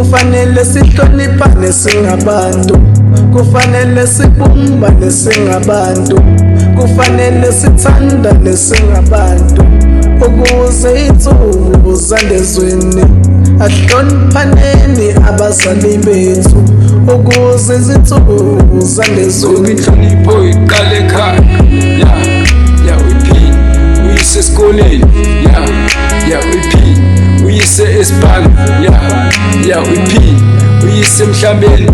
kufanele sihloniphane singabantu, kufanele sibumbane singabantu, kufanele sithandane singabantu, ukuze insuku zandezweni. Ahloniphaneni abazali bethu, ukuze izinsuku zandezweni. Inhlonipho iqale ekhaya, ya uyiphinde uyise esikoleni, ya uyiphinde uyise esibhanga, ya uyiphinde uyise emhlabeni,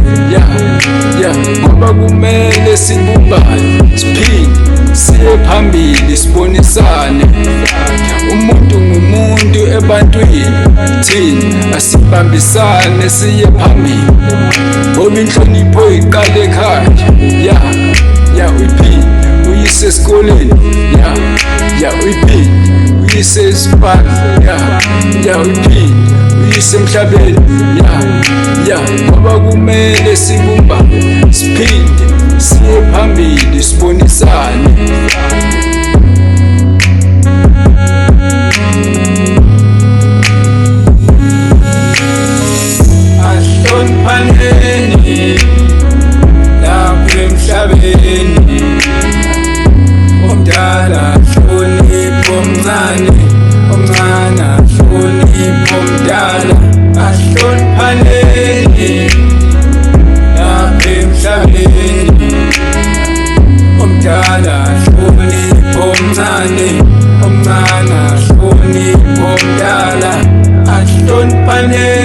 ngoba kumele sibumbane, siphinde siye phambili sibonisane. Umuntu ngumuntu ebantwini, thina asibambisane siye phambili, ngoba inhlonipho iqale ekhaya, ya uyiphinde uyise esikoleni, ya uyiphinde uyise esibhanga, ya uyiphinde uyise emhlabeni, ngoba kumele sibumbane, siphinde siye phambili sibonisane. Ahloniphaneni lapha emhlabeni, omdala hlonipha omncane, omncane hlonipha omdala. Ahloniphaneni lapha emhlabeni, omdala hlonipha omncane, omncane hlonipha omdala. Ahloniphaneni